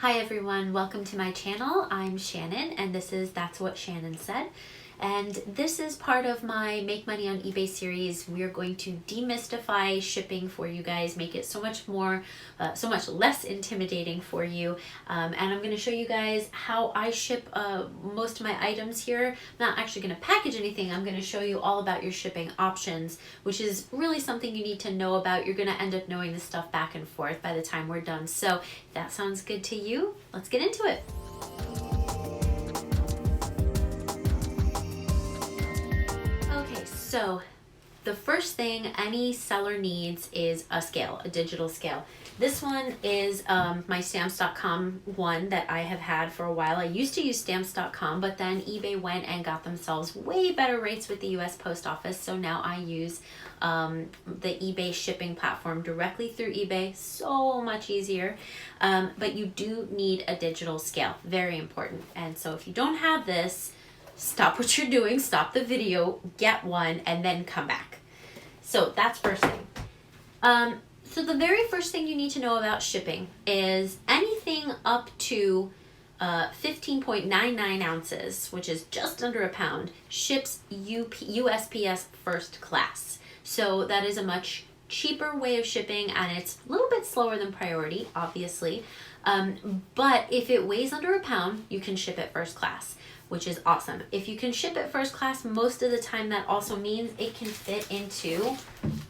Hi everyone, welcome to my channel. I'm Shannon and this is That's What Shannon Said. And this is part of my Make Money on eBay series. We are going to demystify shipping for you guys, make it so much less intimidating for you. And I'm going to show you guys how I ship most of my items here. I'm not actually going to package anything. I'm going to show you all about your shipping options, which is really something you need to know about. You're going to end up knowing this stuff back and forth by the time we're done. So if that sounds good to you, let's get into it. So the first thing any seller needs is a scale, a digital scale. This one is my stamps.com one that I have had for a while. I used to use stamps.com, but then eBay went and got themselves way better rates with the US Post Office. So now I use the eBay shipping platform directly through eBay. So much easier. But you do need a digital scale, very important. And so if you don't have this, stop what you're doing, stop the video, get one, and then come back. So that's first thing. So the very first thing you need to know about shipping is anything up to 15.99 ounces, which is just under a pound, ships USPS first class. So that is a much cheaper way of shipping, and it's a little bit slower than priority, obviously. But if it weighs under a pound, you can ship it first class, which is awesome. If you can ship it first class, most of the time that also means it can fit into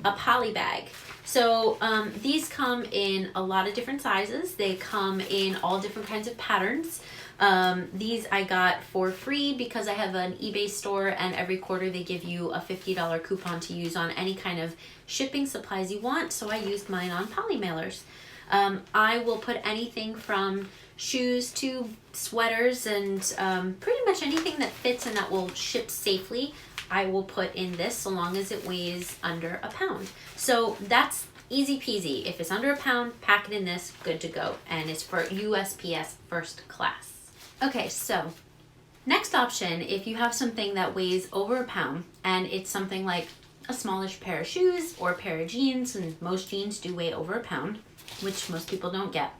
a poly bag. So these come in a lot of different sizes. They come in all different kinds of patterns. These I got for free because I have an eBay store, and every quarter they give you a $50 coupon to use on any kind of shipping supplies you want. So I used mine on poly mailers. I will put anything from shoes to sweaters and pretty much anything that fits and that will ship safely, I will put in this so long as it weighs under a pound. So that's easy peasy. If it's under a pound, pack it in this, good to go. And it's for USPS first class. Okay, so next option, if you have something that weighs over a pound and it's something like a smallish pair of shoes or a pair of jeans, and most jeans do weigh over a pound, which most people don't get.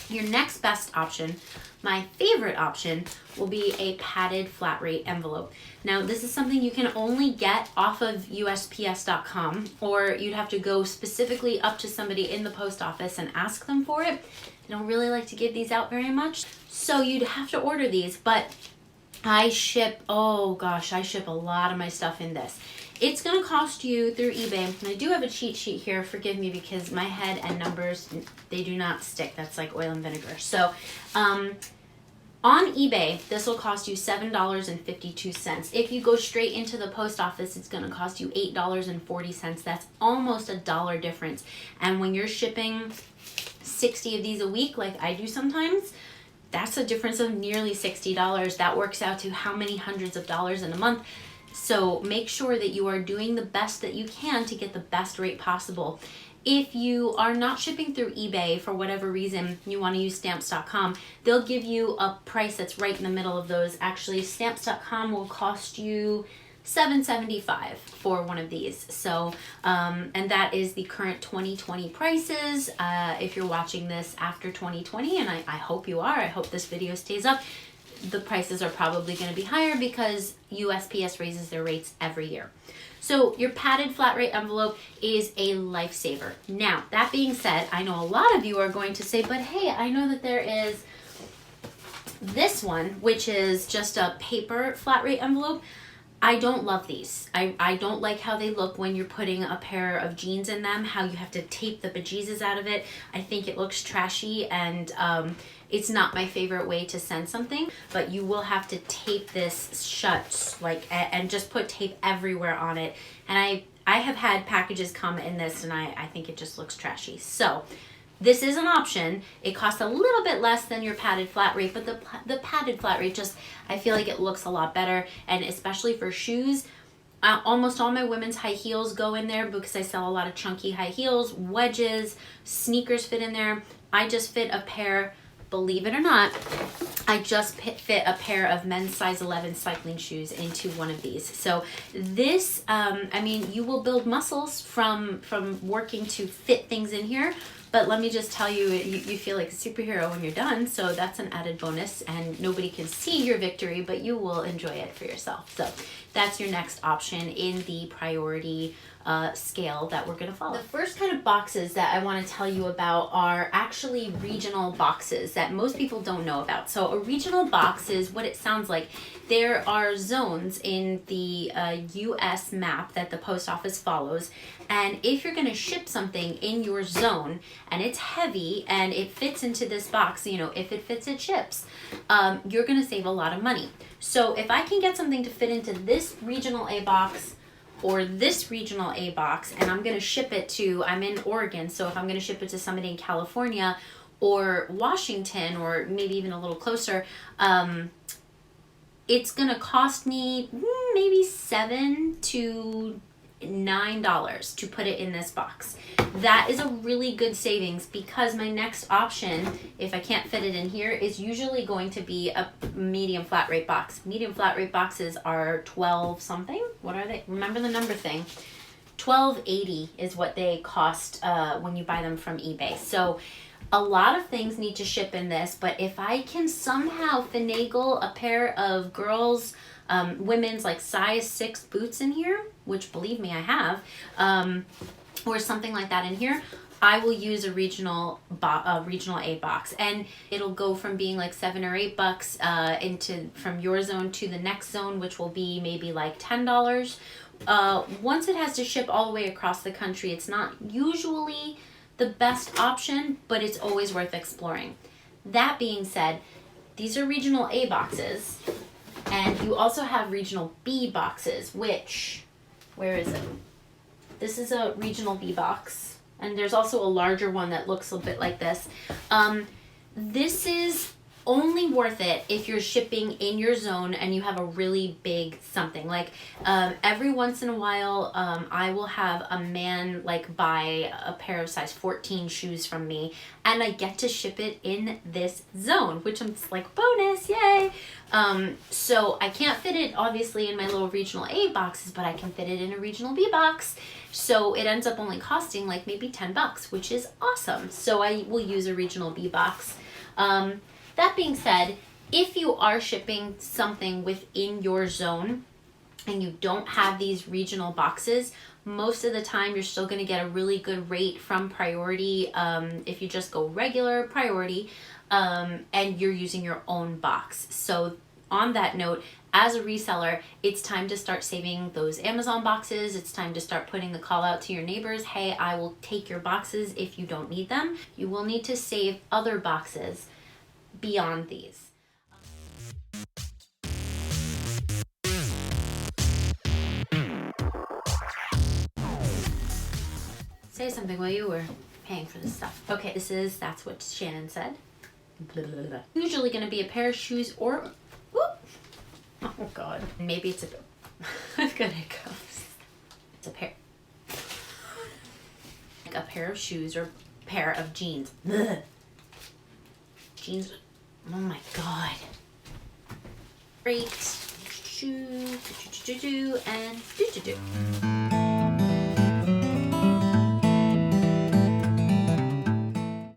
Your next best option, my favorite option, will be a padded flat rate envelope. Now, this is something you can only get off of USPS.com, or you'd have to go specifically up to somebody in the post office and ask them for it. They don't really like to give these out very much, so you'd have to order these, but I ship a lot of my stuff in this. It's going to cost you through eBay, and I do have a cheat sheet here, forgive me, because my head and numbers, they do not stick. That's like oil and vinegar. So on eBay, this will cost you $7.52. If you go straight into the post office, it's going to cost you $8.40. That's almost $1 difference. And when you're shipping 60 of these a week, like I do sometimes, that's a difference of nearly $60. That works out to how many hundreds of dollars in a month. So make sure that you are doing the best that you can to get the best rate possible. If you are not shipping through eBay for whatever reason, you want to use stamps.com, they'll give you a price that's right in the middle of those. Actually, stamps.com will cost you $7.75 for one of these. So, and that is the current 2020 prices. If you're watching this after 2020, and I hope you are, I hope this video stays up, the prices are probably going to be higher because USPS raises their rates every year. So your padded flat rate envelope is a lifesaver. Now, that being said, I know a lot of you are going to say, but hey, I know that there is this one, which is just a paper flat rate envelope. I don't love these. I don't like how they look when you're putting a pair of jeans in them, how you have to tape the bejesus out of it. I think it looks trashy, and it's not my favorite way to send something, but you will have to tape this shut, and just put tape everywhere on it. And I have had packages come in this, and I think it just looks trashy. So this is an option. It costs a little bit less than your padded flat rate, but the padded flat rate just, I feel like it looks a lot better. And especially for shoes, almost all my women's high heels go in there because I sell a lot of chunky high heels, wedges, sneakers fit in there. I just fit a pair, believe it or not, I just fit a pair of men's size 11 cycling shoes into one of these. So this, I mean, you will build muscles from working to fit things in here, But let me just tell you, you feel like a superhero when you're done, so that's an added bonus, and nobody can see your victory, but you will enjoy it for yourself. So that's your next option in the priority scale that we're going to follow. The first kind of boxes that I want to tell you about are actually regional boxes that most people don't know about. So a regional box is what it sounds like. There are zones in the US map that the post office follows, and if you're going to ship something in your zone and it's heavy and it fits into this box, you know, if it fits, it ships, you're going to save a lot of money. So if I can get something to fit into this regional A box or this regional A box, and I'm going to ship it to, I'm in Oregon, so if I'm going to ship it to somebody in California or Washington or maybe even a little closer, it's going to cost me maybe $7 to $9 to put it in this box. That is a really good savings because my next option, if I can't fit it in here, is usually going to be a medium flat rate box. Medium flat rate boxes are 12 something. What are they? Remember the number thing. $12.80 is what they cost when you buy them from eBay. So a lot of things need to ship in this, but if I can somehow finagle a pair of girls' women's like size 6 boots in here, which believe me I have, or something like that in here, I will use a regional A box, and it'll go from being like $7 or $8 from your zone to the next zone, which will be maybe like $10. Once it has to ship all the way across the country, it's not usually the best option, but it's always worth exploring. That being said, these are regional A boxes, and you also have regional B boxes, which, where is it? This is a regional B box, and there's also a larger one that looks a bit like this. This is only worth it if you're shipping in your zone and you have a really big something. Like every once in a while, I will have a man like buy a pair of size 14 shoes from me, and I get to ship it in this zone, which I'm just like, bonus, yay! So I can't fit it obviously in my little regional A boxes, but I can fit it in a regional B box. So it ends up only costing like maybe $10, which is awesome. So I will use a regional B box. That being said, if you are shipping something within your zone and you don't have these regional boxes, most of the time you're still going to get a really good rate from priority if you just go regular priority and you're using your own box. So on that note, as a reseller, it's time to start saving those Amazon boxes. It's time to start putting the call out to your neighbors. Hey, I will take your boxes if you don't need them. You will need to save other boxes beyond these. Say something while you were paying for this stuff. Okay, that's what Shannon said. Blah, blah, blah. Usually going to be a pair of shoes or, whoop, oh God, maybe it's a, I'm gonna go. It's a pair, like a pair of shoes or pair of jeans. Ugh. Jeans. Oh my God. Great. And do.